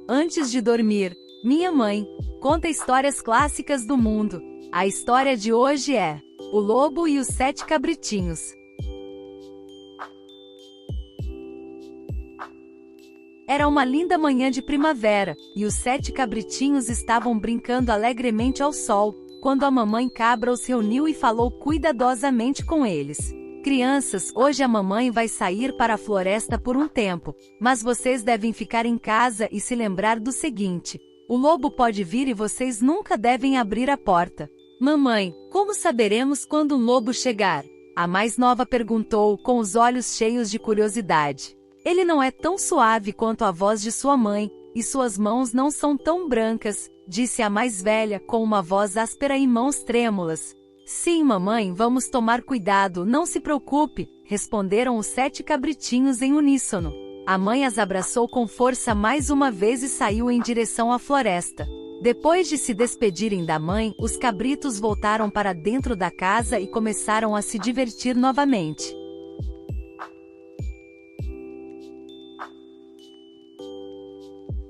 antes de dormir. Minha mãe conta histórias clássicas do mundo. A história de hoje é O Lobo e os 7 Cabritinhos. Era uma linda manhã de primavera, e os 7 cabritinhos estavam brincando alegremente ao sol, quando a mamãe cabra os reuniu e falou cuidadosamente com eles. Crianças, hoje a mamãe vai sair para a floresta por um tempo, mas vocês devem ficar em casa e se lembrar do seguinte: o lobo pode vir e vocês nunca devem abrir a porta. Mamãe, como saberemos quando um lobo chegar? A mais nova perguntou, com os olhos cheios de curiosidade. Ele não é tão suave quanto a voz de sua mãe, e suas mãos não são tão brancas, disse a mais velha, com uma voz áspera e mãos trêmulas. Sim, mamãe, vamos tomar cuidado, não se preocupe, responderam os 7 cabritinhos em uníssono. A mãe as abraçou com força mais uma vez e saiu em direção à floresta. Depois de se despedirem da mãe, os cabritos voltaram para dentro da casa e começaram a se divertir novamente.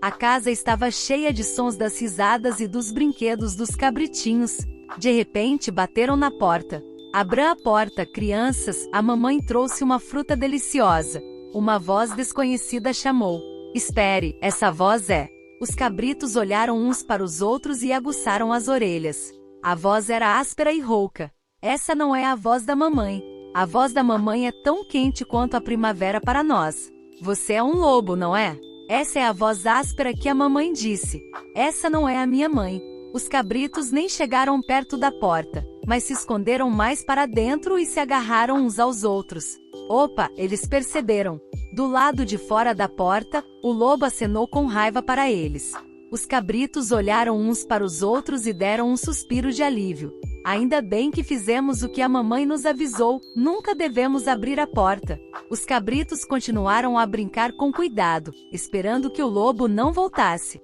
A casa estava cheia de sons das risadas e dos brinquedos dos cabritinhos. De repente bateram na porta. Abram a porta, crianças, a mamãe trouxe uma fruta deliciosa. Uma voz desconhecida chamou. Espere, essa voz é... Os cabritos olharam uns para os outros e aguçaram as orelhas. A voz era áspera e rouca. Essa não é a voz da mamãe. A voz da mamãe é tão quente quanto a primavera para nós. Você é um lobo, não é? Essa é a voz áspera que a mamãe disse. Essa não é a minha mãe. Os cabritos nem chegaram perto da porta, mas se esconderam mais para dentro e se agarraram uns aos outros. Opa, eles perceberam. Do lado de fora da porta, o lobo acenou com raiva para eles. Os cabritos olharam uns para os outros e deram um suspiro de alívio. Ainda bem que fizemos o que a mamãe nos avisou, nunca devemos abrir a porta. Os cabritos continuaram a brincar com cuidado, esperando que o lobo não voltasse.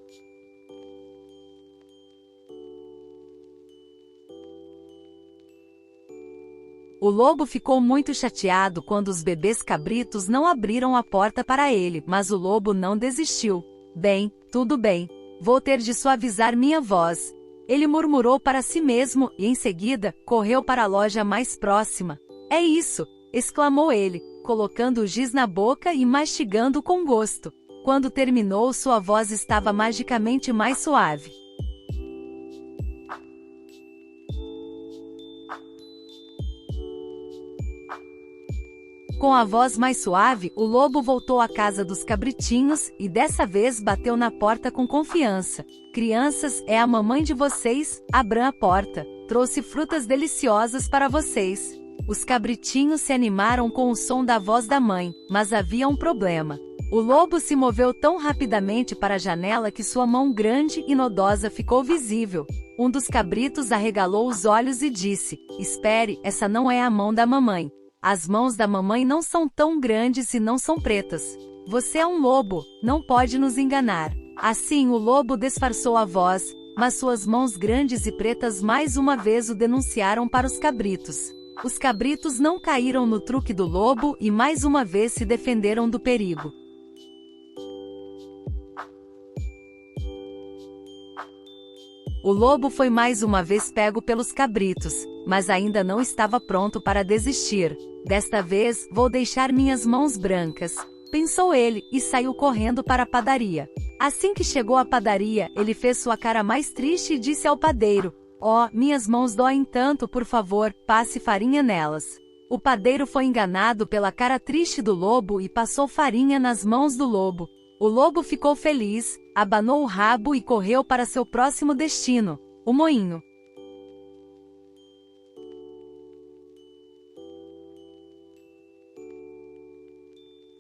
O lobo ficou muito chateado quando os bebês cabritos não abriram a porta para ele, mas o lobo não desistiu. Bem, tudo bem. Vou ter de suavizar minha voz. Ele murmurou para si mesmo e, em seguida, correu para a loja mais próxima. É isso! Exclamou ele, colocando o giz na boca e mastigando com gosto. Quando terminou, sua voz estava magicamente mais suave. Com a voz mais suave, o lobo voltou à casa dos cabritinhos e dessa vez bateu na porta com confiança. Crianças, é a mamãe de vocês, abram a porta. Trouxe frutas deliciosas para vocês. Os cabritinhos se animaram com o som da voz da mãe, mas havia um problema. O lobo se moveu tão rapidamente para a janela que sua mão grande e nodosa ficou visível. Um dos cabritos arregalou os olhos e disse: Espere, essa não é a mão da mamãe. As mãos da mamãe não são tão grandes e não são pretas. Você é um lobo, não pode nos enganar. Assim o lobo disfarçou a voz, mas suas mãos grandes e pretas mais uma vez o denunciaram para os cabritos. Os cabritos não caíram no truque do lobo e mais uma vez se defenderam do perigo. O lobo foi mais uma vez pego pelos cabritos, mas ainda não estava pronto para desistir. Desta vez, vou deixar minhas mãos brancas, pensou ele, e saiu correndo para a padaria. Assim que chegou à padaria, ele fez sua cara mais triste e disse ao padeiro: Oh, minhas mãos doem tanto, por favor, passe farinha nelas. O padeiro foi enganado pela cara triste do lobo e passou farinha nas mãos do lobo. O lobo ficou feliz, abanou o rabo e correu para seu próximo destino, o moinho.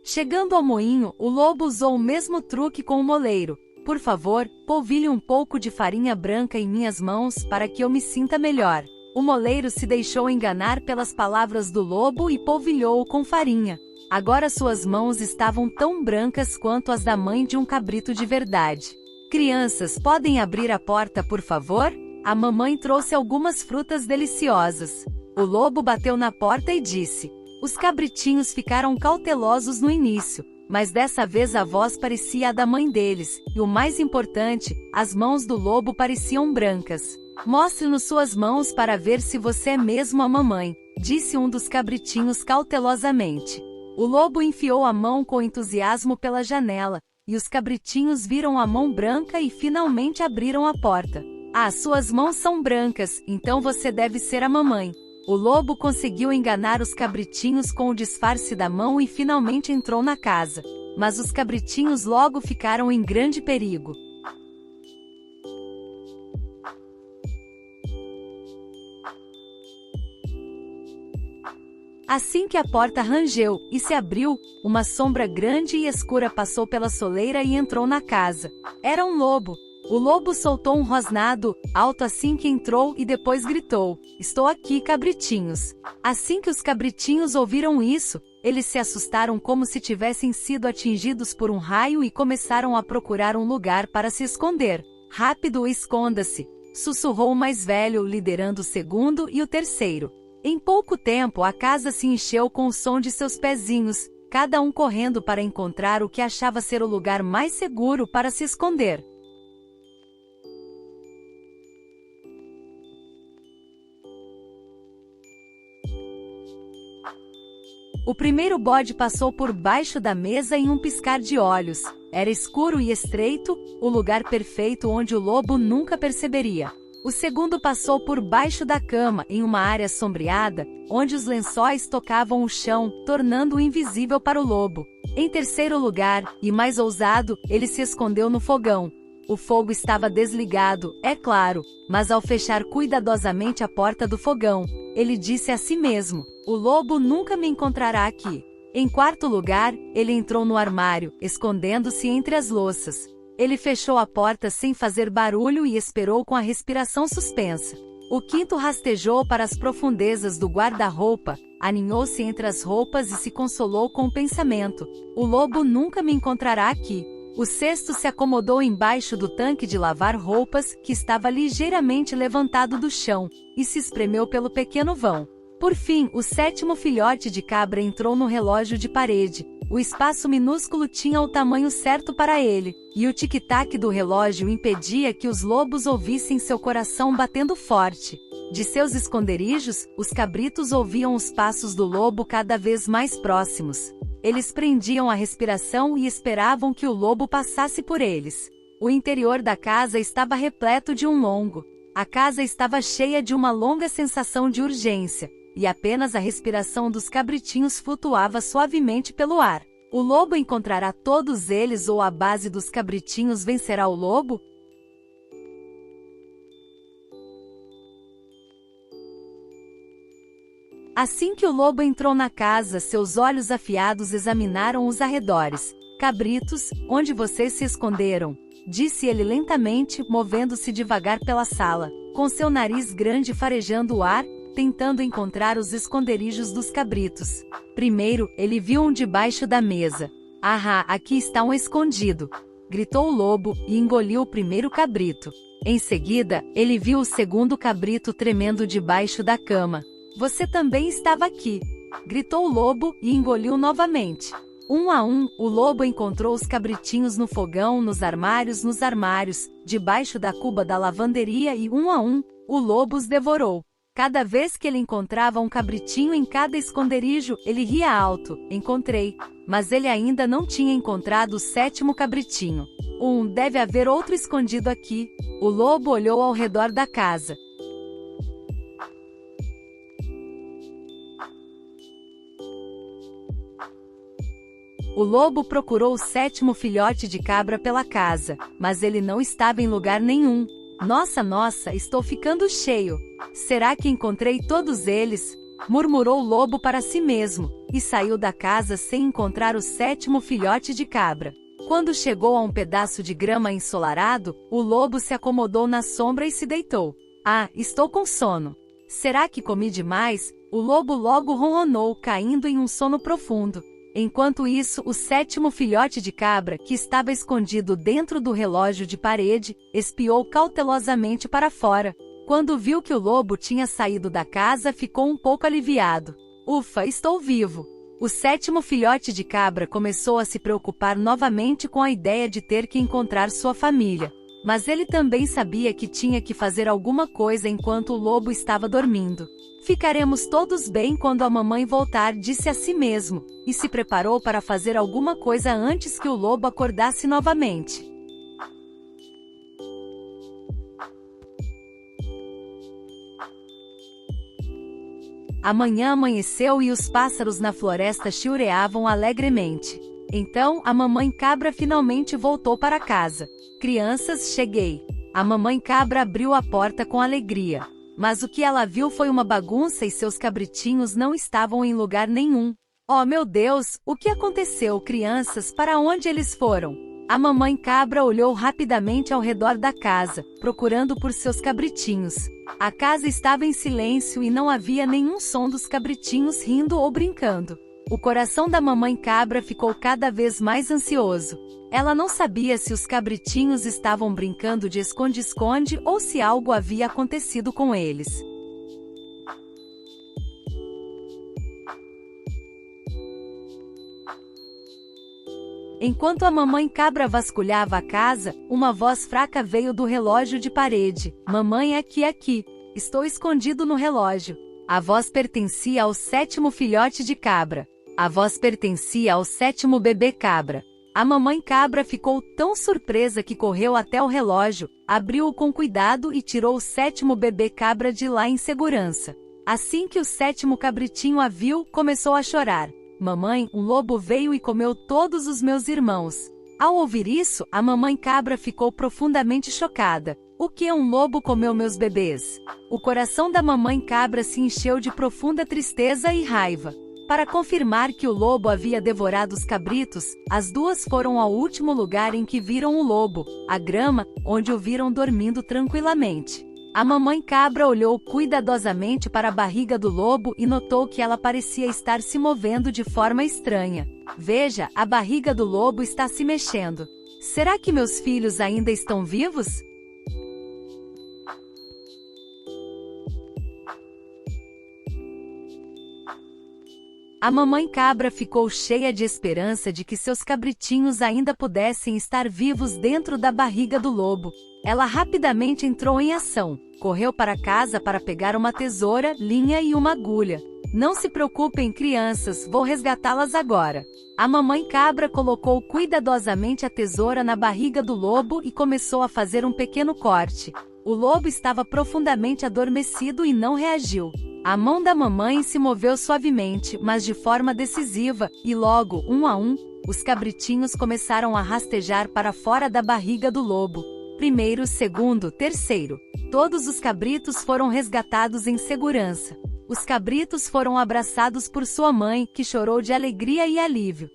Chegando ao moinho, o lobo usou o mesmo truque com o moleiro. Por favor, polvilhe um pouco de farinha branca em minhas mãos para que eu me sinta melhor. O moleiro se deixou enganar pelas palavras do lobo e polvilhou-o com farinha. Agora suas mãos estavam tão brancas quanto as da mãe de um cabrito de verdade. Crianças, podem abrir a porta, por favor? A mamãe trouxe algumas frutas deliciosas. O lobo bateu na porta e disse: Os cabritinhos ficaram cautelosos no início, mas dessa vez a voz parecia a da mãe deles, e o mais importante, as mãos do lobo pareciam brancas. "Mostre-nos suas mãos para ver se você é mesmo a mamãe", disse um dos cabritinhos cautelosamente. O lobo enfiou a mão com entusiasmo pela janela, e os cabritinhos viram a mão branca e finalmente abriram a porta. "Ah, suas mãos são brancas, então você deve ser a mamãe." O lobo conseguiu enganar os cabritinhos com o disfarce da mão e finalmente entrou na casa. Mas os cabritinhos logo ficaram em grande perigo. Assim que a porta rangeu e se abriu, uma sombra grande e escura passou pela soleira e entrou na casa. Era um lobo. O lobo soltou um rosnado alto assim que entrou e depois gritou: "Estou aqui, cabritinhos." Assim que os cabritinhos ouviram isso, eles se assustaram como se tivessem sido atingidos por um raio e começaram a procurar um lugar para se esconder. "Rápido, esconda-se!" sussurrou o mais velho, liderando o segundo e o terceiro. Em pouco tempo a casa se encheu com o som de seus pezinhos, cada um correndo para encontrar o que achava ser o lugar mais seguro para se esconder. O primeiro bode passou por baixo da mesa em um piscar de olhos. Era escuro e estreito, o lugar perfeito onde o lobo nunca perceberia. O segundo passou por baixo da cama, em uma área sombreada, onde os lençóis tocavam o chão, tornando-o invisível para o lobo. Em terceiro lugar, e mais ousado, ele se escondeu no fogão. O fogo estava desligado, é claro, mas ao fechar cuidadosamente a porta do fogão, ele disse a si mesmo: "O lobo nunca me encontrará aqui." Em quarto lugar, ele entrou no armário, escondendo-se entre as louças. Ele fechou a porta sem fazer barulho e esperou com a respiração suspensa. O quinto rastejou para as profundezas do guarda-roupa, aninhou-se entre as roupas e se consolou com o pensamento: "O lobo nunca me encontrará aqui." O sexto se acomodou embaixo do tanque de lavar roupas, que estava ligeiramente levantado do chão, e se espremeu pelo pequeno vão. Por fim, o sétimo filhote de cabra entrou no relógio de parede. O espaço minúsculo tinha o tamanho certo para ele, e o tic-tac do relógio impedia que os lobos ouvissem seu coração batendo forte. De seus esconderijos, os cabritos ouviam os passos do lobo cada vez mais próximos. Eles prendiam a respiração e esperavam que o lobo passasse por eles. O interior da casa estava repleto de um longo. A casa estava cheia de uma longa sensação de urgência, e apenas a respiração dos cabritinhos flutuava suavemente pelo ar. O lobo encontrará todos eles ou a base dos cabritinhos vencerá o lobo? Assim que o lobo entrou na casa, seus olhos afiados examinaram os arredores. "Cabritos, onde vocês se esconderam?" disse ele lentamente, movendo-se devagar pela sala, com seu nariz grande farejando o ar, tentando encontrar os esconderijos dos cabritos. Primeiro, ele viu um debaixo da mesa. "Ah, aqui está um escondido!" gritou o lobo, e engoliu o primeiro cabrito. Em seguida, ele viu o segundo cabrito tremendo debaixo da cama. "Você também estava aqui!" gritou o lobo, e engoliu novamente. Um a um, o lobo encontrou os cabritinhos no fogão, nos armários, debaixo da cuba da lavanderia e um a um, o lobo os devorou. Cada vez que ele encontrava um cabritinho em cada esconderijo, ele ria alto: "Encontrei!" Mas ele ainda não tinha encontrado o sétimo cabritinho. Deve haver outro escondido aqui." O lobo olhou ao redor da casa. O lobo procurou o sétimo filhote de cabra pela casa, mas ele não estava em lugar nenhum. Nossa, estou ficando cheio. Será que encontrei todos eles?" murmurou o lobo para si mesmo, e saiu da casa sem encontrar o sétimo filhote de cabra. Quando chegou a um pedaço de grama ensolarado, o lobo se acomodou na sombra e se deitou. "Ah, estou com sono. Será que comi demais?" O lobo logo ronronou, caindo em um sono profundo. Enquanto isso, o sétimo filhote de cabra, que estava escondido dentro do relógio de parede, espiou cautelosamente para fora. Quando viu que o lobo tinha saído da casa, ficou um pouco aliviado. "Ufa, estou vivo!" O sétimo filhote de cabra começou a se preocupar novamente com a ideia de ter que encontrar sua família. Mas ele também sabia que tinha que fazer alguma coisa enquanto o lobo estava dormindo. Ficaremos todos bem quando a mamãe voltar, disse a si mesmo, e se preparou para fazer alguma coisa antes que o lobo acordasse novamente. Amanhã amanheceu e os pássaros na floresta chiureavam alegremente. Então, a mamãe cabra finalmente voltou para casa. Crianças, cheguei. A mamãe cabra abriu a porta com alegria. Mas o que ela viu foi uma bagunça e seus cabritinhos não estavam em lugar nenhum. Oh meu Deus, o que aconteceu, crianças? Para onde eles foram? A mamãe cabra olhou rapidamente ao redor da casa, procurando por seus cabritinhos. A casa estava em silêncio e não havia nenhum som dos cabritinhos rindo ou brincando. O coração da mamãe cabra ficou cada vez mais ansioso. Ela não sabia se os cabritinhos estavam brincando de esconde-esconde ou se algo havia acontecido com eles. Enquanto a mamãe cabra vasculhava a casa, uma voz fraca veio do relógio de parede. Mamãe, aqui. Estou escondido no relógio. A voz pertencia ao sétimo filhote de cabra. A voz pertencia ao sétimo bebê cabra. A mamãe cabra ficou tão surpresa que correu até o relógio, abriu-o com cuidado e tirou o sétimo bebê cabra de lá em segurança. Assim que o sétimo cabritinho a viu, começou a chorar. Mamãe, um lobo veio e comeu todos os meus irmãos. Ao ouvir isso, a mamãe cabra ficou profundamente chocada. O que um lobo comeu meus bebês? O coração da mamãe cabra se encheu de profunda tristeza e raiva. Para confirmar que o lobo havia devorado os cabritos, as duas foram ao último lugar em que viram o lobo, a grama, onde o viram dormindo tranquilamente. A mamãe cabra olhou cuidadosamente para a barriga do lobo e notou que ela parecia estar se movendo de forma estranha. Veja, a barriga do lobo está se mexendo. Será que meus filhos ainda estão vivos? A mamãe cabra ficou cheia de esperança de que seus cabritinhos ainda pudessem estar vivos dentro da barriga do lobo. Ela rapidamente entrou em ação. Correu para casa para pegar uma tesoura, linha e uma agulha. Não se preocupem, crianças, vou resgatá-las agora. A mamãe cabra colocou cuidadosamente a tesoura na barriga do lobo e começou a fazer um pequeno corte. O lobo estava profundamente adormecido e não reagiu. A mão da mamãe se moveu suavemente, mas de forma decisiva, e logo, um a um, os cabritinhos começaram a rastejar para fora da barriga do lobo. Primeiro, segundo, terceiro. Todos os cabritos foram resgatados em segurança. Os cabritos foram abraçados por sua mãe, que chorou de alegria e alívio.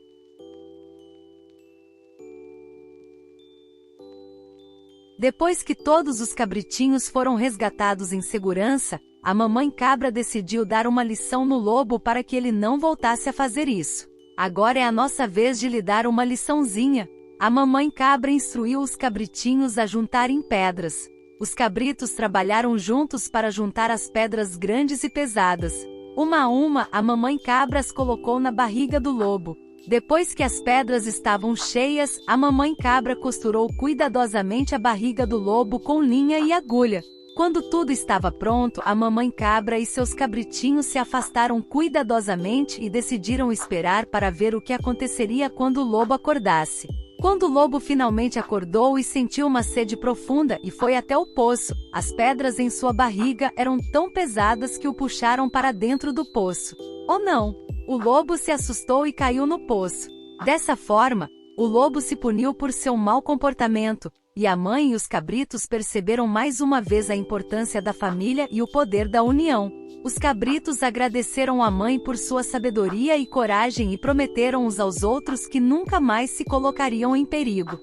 Depois que todos os cabritinhos foram resgatados em segurança, a mamãe cabra decidiu dar uma lição no lobo para que ele não voltasse a fazer isso. Agora é a nossa vez de lhe dar uma liçãozinha. A mamãe cabra instruiu os cabritinhos a juntarem pedras. Os cabritos trabalharam juntos para juntar as pedras grandes e pesadas. Uma a uma, a mamãe cabra as colocou na barriga do lobo. Depois que as pedras estavam cheias, a mamãe cabra costurou cuidadosamente a barriga do lobo com linha e agulha. Quando tudo estava pronto, a mamãe cabra e seus cabritinhos se afastaram cuidadosamente e decidiram esperar para ver o que aconteceria quando o lobo acordasse. Quando o lobo finalmente acordou e sentiu uma sede profunda e foi até o poço, as pedras em sua barriga eram tão pesadas que o puxaram para dentro do poço. Oh não! O lobo se assustou e caiu no poço. Dessa forma, o lobo se puniu por seu mau comportamento, e a mãe e os cabritos perceberam mais uma vez a importância da família e o poder da união. Os cabritos agradeceram a mãe por sua sabedoria e coragem e prometeram uns aos outros que nunca mais se colocariam em perigo.